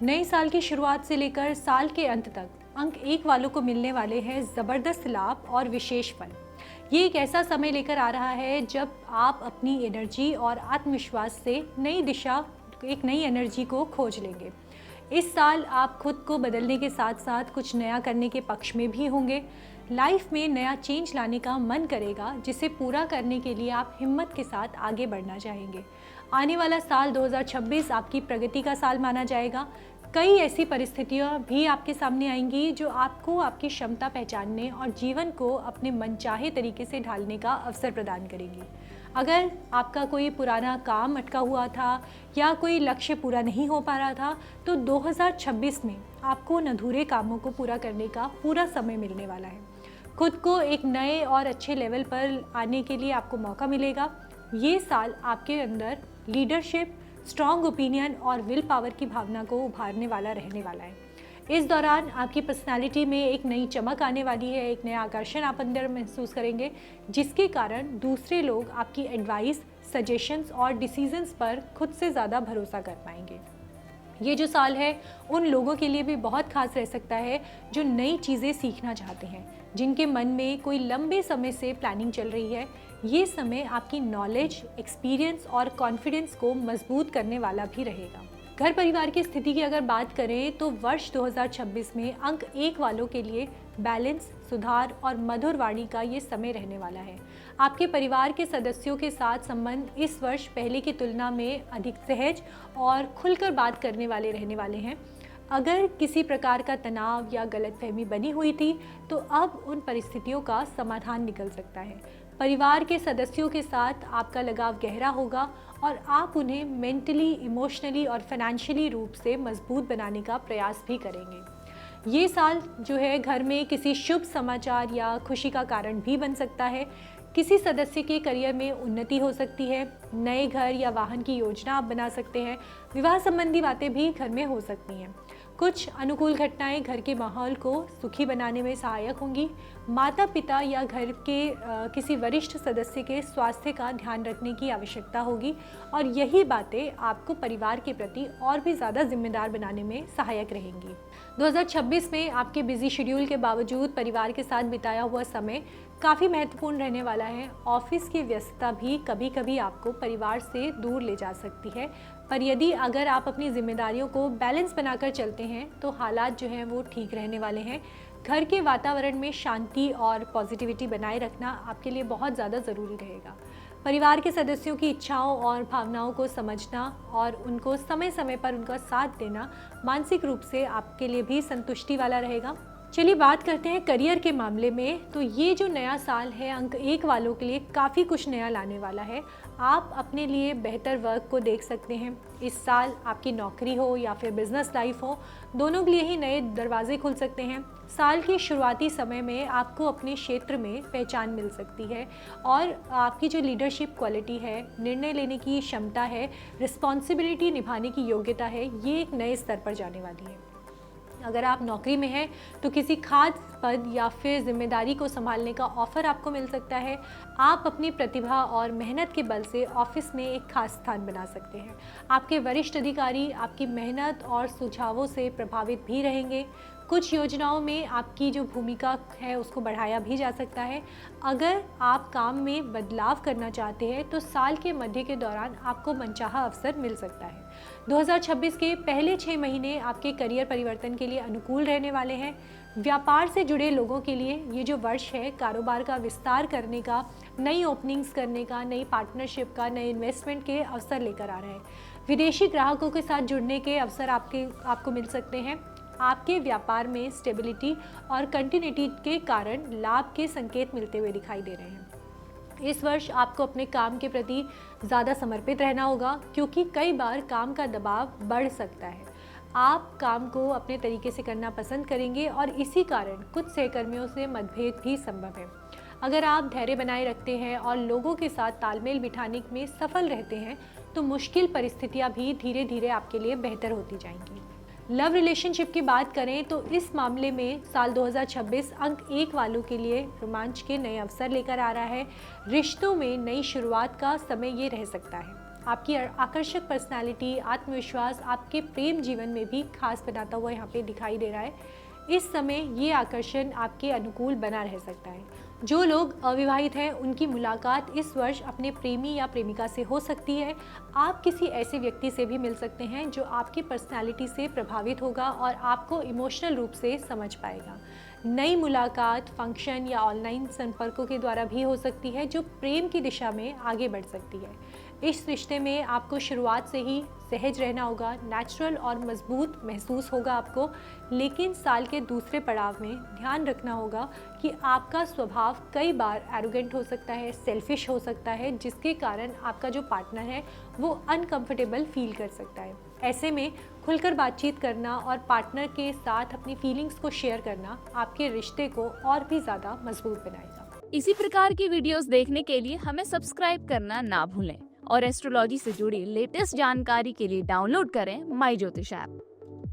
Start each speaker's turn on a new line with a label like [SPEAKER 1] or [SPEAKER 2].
[SPEAKER 1] नए साल की शुरुआत से लेकर साल के अंत तक अंक 1 वालों को मिलने वाले हैं ज़बरदस्त लाभ और विशेष फल। ये एक ऐसा समय लेकर आ रहा है जब आप अपनी एनर्जी और आत्मविश्वास से नई दिशा, एक नई एनर्जी को खोज लेंगे। इस साल आप खुद को बदलने के साथ साथ कुछ नया करने के पक्ष में भी होंगे। लाइफ में नया चेंज लाने का मन करेगा, जिसे पूरा करने के लिए आप हिम्मत के साथ आगे बढ़ना चाहेंगे। आने वाला साल 2026 आपकी प्रगति का साल माना जाएगा। कई ऐसी परिस्थितियाँ भी आपके सामने आएंगी जो आपको आपकी क्षमता पहचानने और जीवन को अपने मनचाहे तरीके से ढालने का अवसर प्रदान करेंगी। अगर आपका कोई पुराना काम अटका हुआ था या कोई लक्ष्य पूरा नहीं हो पा रहा था, तो 2026 में आपको उन अधूरे कामों को पूरा करने का पूरा समय मिलने वाला है। खुद को एक नए और अच्छे लेवल पर आने के लिए आपको मौका मिलेगा। ये साल आपके अंदर लीडरशिप, स्ट्रॉन्ग ओपिनियन और विल पावर की भावना को उभारने वाला रहने वाला है। इस दौरान आपकी पर्सनालिटी में एक नई चमक आने वाली है, एक नया आकर्षण आप अंदर महसूस करेंगे, जिसके कारण दूसरे लोग आपकी एडवाइस, सजेशंस और डिसीजंस पर खुद से ज़्यादा भरोसा कर पाएंगे। ये जो साल है उन लोगों के लिए भी बहुत खास रह सकता है जो नई चीज़ें सीखना चाहते हैं, जिनके मन में कोई लंबे समय से प्लानिंग चल रही है। ये समय आपकी नॉलेज, एक्सपीरियंस और कॉन्फिडेंस को मजबूत करने वाला भी रहेगा। घर परिवार की स्थिति की अगर बात करें तो वर्ष 2026 में अंक 1 वालों के लिए बैलेंस, सुधार और मधुर वाणी का ये समय रहने वाला है। आपके परिवार के सदस्यों के साथ संबंध इस वर्ष पहले की तुलना में अधिक सहज और खुलकर बात करने वाले रहने वाले हैं। अगर किसी प्रकार का तनाव या गलतफहमी बनी हुई थी तो अब उन परिस्थितियों का समाधान निकल सकता है। परिवार के सदस्यों के साथ आपका लगाव गहरा होगा और आप उन्हें मेंटली, इमोशनली और फाइनेंशियली रूप से मजबूत बनाने का प्रयास भी करेंगे। ये साल जो है घर में किसी शुभ समाचार या खुशी का कारण भी बन सकता है। किसी सदस्य के करियर में उन्नति हो सकती है। नए घर या वाहन की योजना आप बना सकते हैं। विवाह संबंधी बातें भी घर में हो सकती हैं। कुछ अनुकूल घटनाएं घर के माहौल को सुखी बनाने में सहायक होंगी। माता पिता या घर के किसी वरिष्ठ सदस्य के स्वास्थ्य का ध्यान रखने की आवश्यकता होगी और यही बातें आपको परिवार के प्रति और भी ज़्यादा जिम्मेदार बनाने में सहायक रहेंगी। 2026 में आपके बिजी शेड्यूल के बावजूद परिवार के साथ बिताया हुआ समय काफ़ी महत्वपूर्ण रहने वाला है। ऑफिस की व्यस्तता भी कभी कभी आपको परिवार से दूर ले जा सकती है, पर यदि अगर आप अपनी जिम्मेदारियों को बैलेंस बनाकर चलते हैं तो हालात जो हैं वो ठीक रहने वाले हैं। घर के वातावरण में शांति और पॉजिटिविटी बनाए रखना आपके लिए बहुत ज़्यादा ज़रूरी रहेगा। परिवार के सदस्यों की इच्छाओं और भावनाओं को समझना और उनको समय समय पर उनका साथ देना मानसिक रूप से आपके लिए भी संतुष्टि वाला रहेगा। चलिए बात करते हैं करियर के मामले में। तो ये जो नया साल है अंक 1 वालों के लिए काफ़ी कुछ नया लाने वाला है। आप अपने लिए बेहतर वर्क को देख सकते हैं। इस साल आपकी नौकरी हो या फिर बिजनेस लाइफ हो, दोनों के लिए ही नए दरवाजे खुल सकते हैं। साल के शुरुआती समय में आपको अपने क्षेत्र में पहचान मिल सकती है और आपकी जो लीडरशिप क्वालिटी है, निर्णय लेने की क्षमता है, रिस्पॉन्सिबिलिटी निभाने की योग्यता है, ये एक नए स्तर पर जाने वाली है। अगर आप नौकरी में हैं तो किसी खास पद या फिर जिम्मेदारी को संभालने का ऑफर आपको मिल सकता है। आप अपनी प्रतिभा और मेहनत के बल से ऑफिस में एक खास स्थान बना सकते हैं। आपके वरिष्ठ अधिकारी आपकी मेहनत और सुझावों से प्रभावित भी रहेंगे। कुछ योजनाओं में आपकी जो भूमिका है उसको बढ़ाया भी जा सकता है। अगर आप काम में बदलाव करना चाहते हैं तो साल के मध्य के दौरान आपको मनचाहा अवसर मिल सकता है। 2026 के पहले 6 महीने आपके करियर परिवर्तन के लिए अनुकूल रहने वाले हैं। व्यापार से जुड़े लोगों के लिए ये जो वर्ष है कारोबार का विस्तार करने का, नई ओपनिंग्स करने का, नई पार्टनरशिप का, नए इन्वेस्टमेंट के अवसर लेकर आ रहा है। विदेशी ग्राहकों के साथ जुड़ने के अवसर आपको मिल सकते हैं। आपके व्यापार में स्टेबिलिटी और कंटिन्यूटी के कारण लाभ के संकेत मिलते हुए दिखाई दे रहे हैं। इस वर्ष आपको अपने काम के प्रति ज़्यादा समर्पित रहना होगा, क्योंकि कई बार काम का दबाव बढ़ सकता है। आप काम को अपने तरीके से करना पसंद करेंगे और इसी कारण कुछ सहकर्मियों से मतभेद भी संभव है। अगर आप धैर्य बनाए रखते हैं और लोगों के साथ तालमेल बिठाने में सफल रहते हैं तो मुश्किल परिस्थितियां भी धीरे धीरे आपके लिए बेहतर होती जाएंगी। लव रिलेशनशिप की बात करें तो इस मामले में साल 2026 अंक 1 वालों के लिए रोमांच के नए अवसर लेकर आ रहा है। रिश्तों में नई शुरुआत का समय ये रह सकता है। आपकी आकर्षक पर्सनालिटी, आत्मविश्वास आपके प्रेम जीवन में भी खास बनाता हुआ यहाँ पे दिखाई दे रहा है। इस समय ये आकर्षण आपके अनुकूल बना रह सकता है। जो लोग अविवाहित हैं उनकी मुलाकात इस वर्ष अपने प्रेमी या प्रेमिका से हो सकती है। आप किसी ऐसे व्यक्ति से भी मिल सकते हैं जो आपकी पर्सनालिटी से प्रभावित होगा और आपको इमोशनल रूप से समझ पाएगा। नई मुलाकात फंक्शन या ऑनलाइन संपर्कों के द्वारा भी हो सकती है जो प्रेम की दिशा में आगे बढ़ सकती है। इस रिश्ते में आपको शुरुआत से ही सहज रहना होगा, नेचुरल और मजबूत महसूस होगा आपको, लेकिन साल के दूसरे पड़ाव में ध्यान रखना होगा कि आपका स्वभाव कई बार एरोगेंट हो सकता है, सेल्फिश हो सकता है, जिसके कारण आपका जो पार्टनर है वो अनकंफर्टेबल फील कर सकता है। ऐसे में खुलकर बातचीत करना और पार्टनर के साथ अपनी फीलिंग्स को शेयर करना आपके रिश्ते को और भी ज़्यादा मजबूत बनाएगा।
[SPEAKER 2] इसी प्रकार की वीडियोस देखने के लिए हमें सब्सक्राइब करना ना भूलें और एस्ट्रोलॉजी से जुड़ी लेटेस्ट जानकारी के लिए डाउनलोड करें माई ज्योतिष ऐप।